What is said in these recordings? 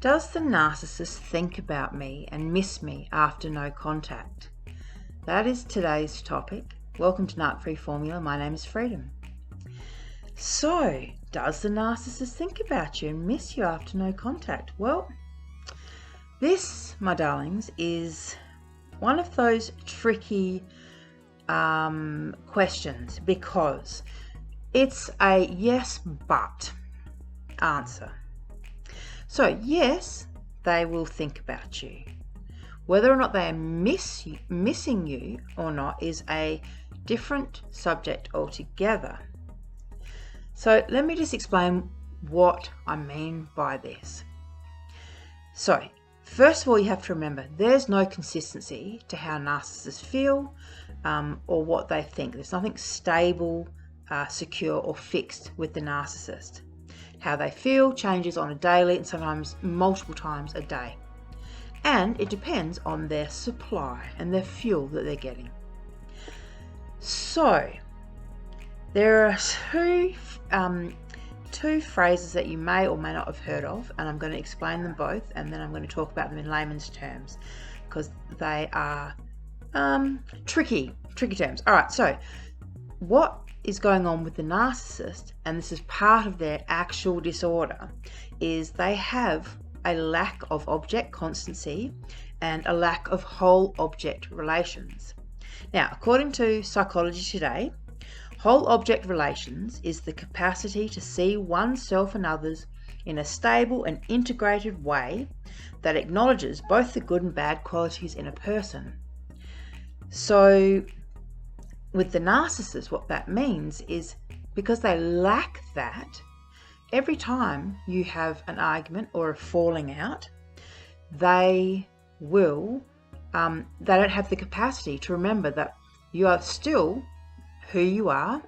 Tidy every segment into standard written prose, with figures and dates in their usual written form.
Does the narcissist think about me and miss me after no contact? That is today's topic. Welcome to Narc Free Formula. My name is Freedom. So, does the narcissist think about you and miss you after no contact? Well, this, my darlings, is one of those tricky questions because it's a yes but answer. So yes, they will think about you. Whether or not they are missing you or not is a different subject altogether. So let me just explain what I mean by this. So first of all, you have to remember there's no consistency to how narcissists feel or what they think. There's nothing stable, secure or fixed with the narcissist. How they feel changes on a daily and sometimes multiple times a day. And it depends on their supply and their fuel that they're getting. So, there are two phrases that you may or may not have heard of, and I'm going to explain them both, and then I'm going to talk about them in layman's terms because they are tricky terms. All right, so what is going on with the narcissist, and this is part of their actual disorder, is they have a lack of object constancy and a lack of whole object relations. Now, according to Psychology Today, whole object relations is the capacity to see oneself and others in a stable and integrated way that acknowledges both the good and bad qualities in a person. So with the narcissist, what that means is because they lack that, every time you have an argument or a falling out, they don't have the capacity to remember that you are still who you are,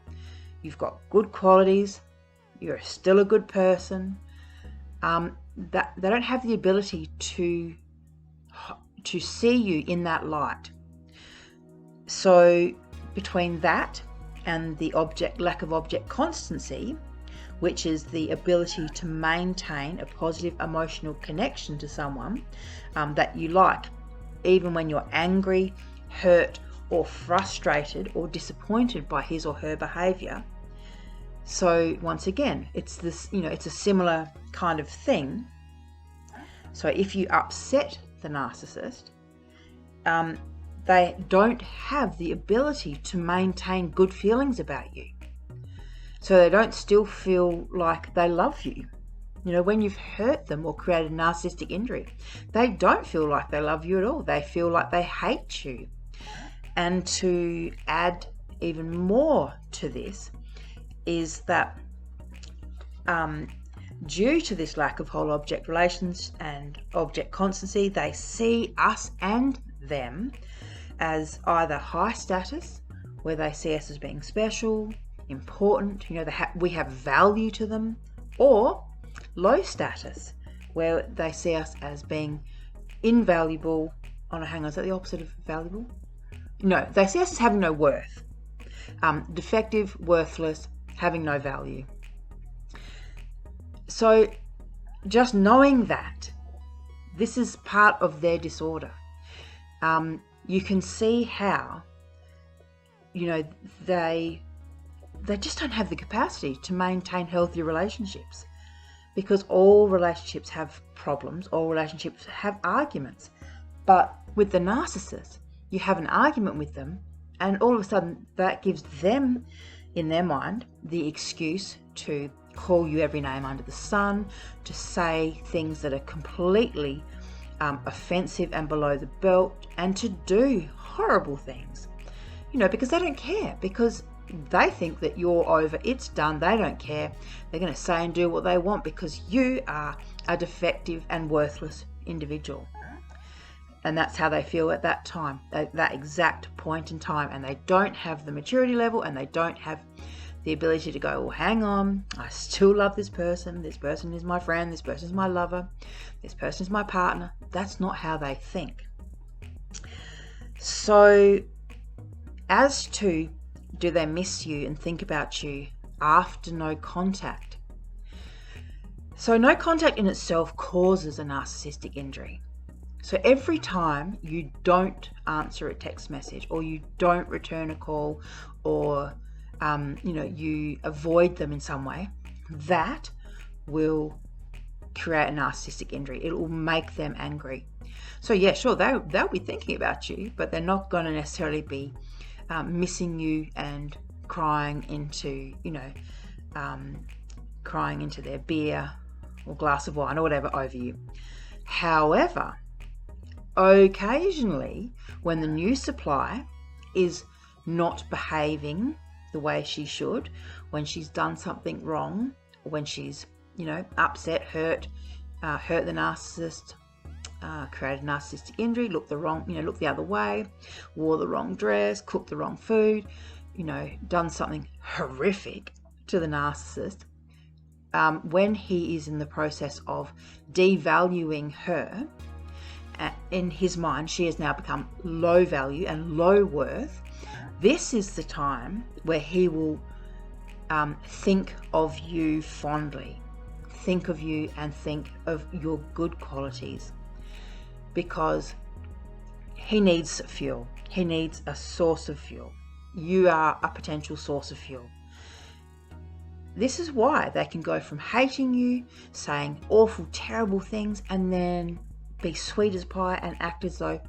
you've got good qualities, you're still a good person. That they don't have the ability to see you in that light. So between that and the lack of object constancy, which is the ability to maintain a positive emotional connection to someone that you like, even when you're angry, hurt, or frustrated or disappointed by his or her behavior. So once again, it's this, it's a similar kind of thing. So if you upset the narcissist, they don't have the ability to maintain good feelings about you. So they don't still feel like they love you. When you've hurt them or created a narcissistic injury, they don't feel like they love you at all. They feel like they hate you. And to add even more to this is that due to this lack of whole object relations and object constancy, they see us and them as either high status, where they see us as being special, important, we have value to them, or low status, where they see us as being invaluable. Is that the opposite of valuable? No, they see us as having no worth. Defective, worthless, having no value. So just knowing that this is part of their disorder, you can see how, they just don't have the capacity to maintain healthy relationships, because all relationships have problems, all relationships have arguments. But with the narcissist, you have an argument with them, and all of a sudden that gives them, in their mind, the excuse to call you every name under the sun, to say things that are completely offensive and below the belt, and to do horrible things, because they don't care, because they think that you're over, it's done, they don't care. They're going to say and do what they want because you are a defective and worthless individual. And that's how they feel at that time, at that exact point in time. And they don't have the maturity level, and they don't have the ability to go, well, hang on, I still love this person is my friend, this person is my lover, this person is my partner. That's not how they think. So as to, do they miss you and think about you after no contact? So no contact in itself causes a narcissistic injury. So every time you don't answer a text message, or you don't return a call, or you avoid them in some way, that will create a narcissistic injury. It will make them angry. So yeah, sure, they'll be thinking about you, but they're not going to necessarily be missing you and crying into their beer or glass of wine or whatever over you. However, occasionally, when the new supply is not behaving the way she should, when she's done something wrong, when she's upset, hurt the narcissist, created a narcissistic injury, looked the other way, wore the wrong dress, cooked the wrong food, done something horrific to the narcissist, when he is in the process of devaluing her, in his mind, she has now become low value and low worth. This is the time where he will think of you fondly, think of you and think of your good qualities, because he needs fuel. He needs a source of fuel. You are a potential source of fuel. This is why they can go from hating you, saying awful, terrible things, and then be sweet as pie and act as though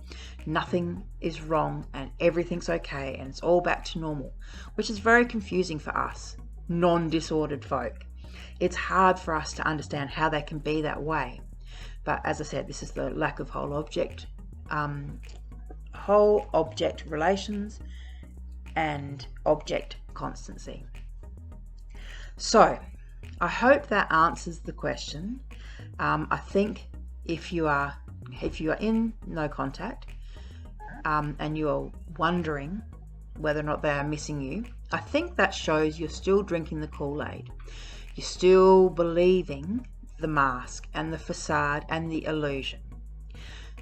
nothing is wrong and everything's okay and it's all back to normal, which is very confusing for us non-disordered folk. It's hard for us to understand how they can be that way. But as I said, this is the lack of whole object relations and object constancy. So I hope that answers the question. I think if you are in no contact and you're wondering whether or not they are missing you, I think that shows you're still drinking the Kool-Aid. You're still believing the mask and the facade and the illusion.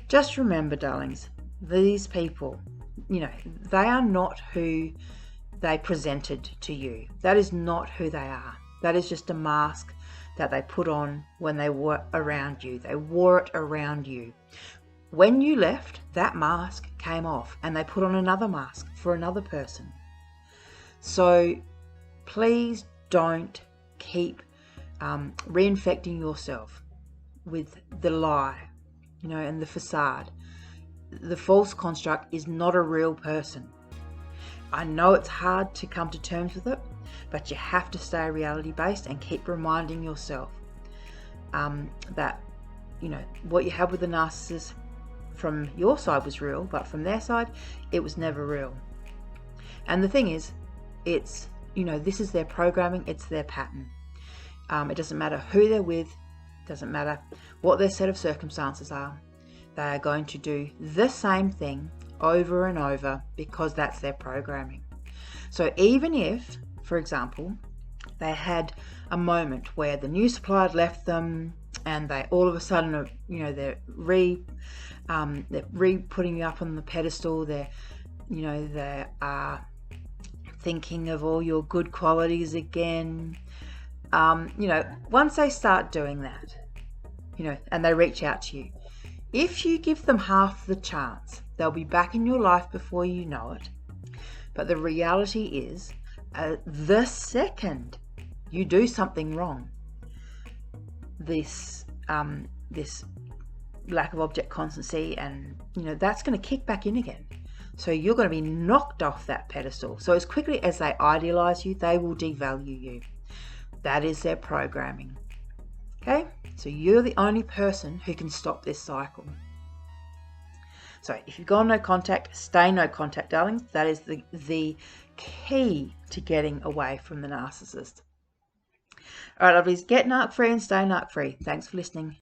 Just remember, darlings, these people, they are not who they presented to you. That is not who they are. That is just a mask that they put on when they were around you. They wore it around you. When you left, that mask came off and they put on another mask for another person. So please don't keep reinfecting yourself with the lie, and the facade. The false construct is not a real person. I know it's hard to come to terms with it, but you have to stay reality based and keep reminding yourself that what you had with the narcissist from your side was real, but from their side it was never real. And the thing is, it's this is their programming, it's their pattern. It doesn't matter who they're with, doesn't matter what their set of circumstances are, they are going to do the same thing over and over because that's their programming. So even if, for example, they had a moment where the new supply had left them and they all of a sudden they're putting you up on the pedestal, they are thinking of all your good qualities again, once they start doing that, and they reach out to you, if you give them half the chance, they'll be back in your life before you know it. But the reality is, the second you do something wrong, this lack of object constancy, and that's going to kick back in again. So you're going to be knocked off that pedestal. So as quickly as they idealize you, they will devalue you. That is their programming. Okay? So you're the only person who can stop this cycle. So if you've got no contact, stay no contact, darlings. That is the key to getting away from the narcissist. All right, lovelies, get narc free and stay narc free. Thanks for listening.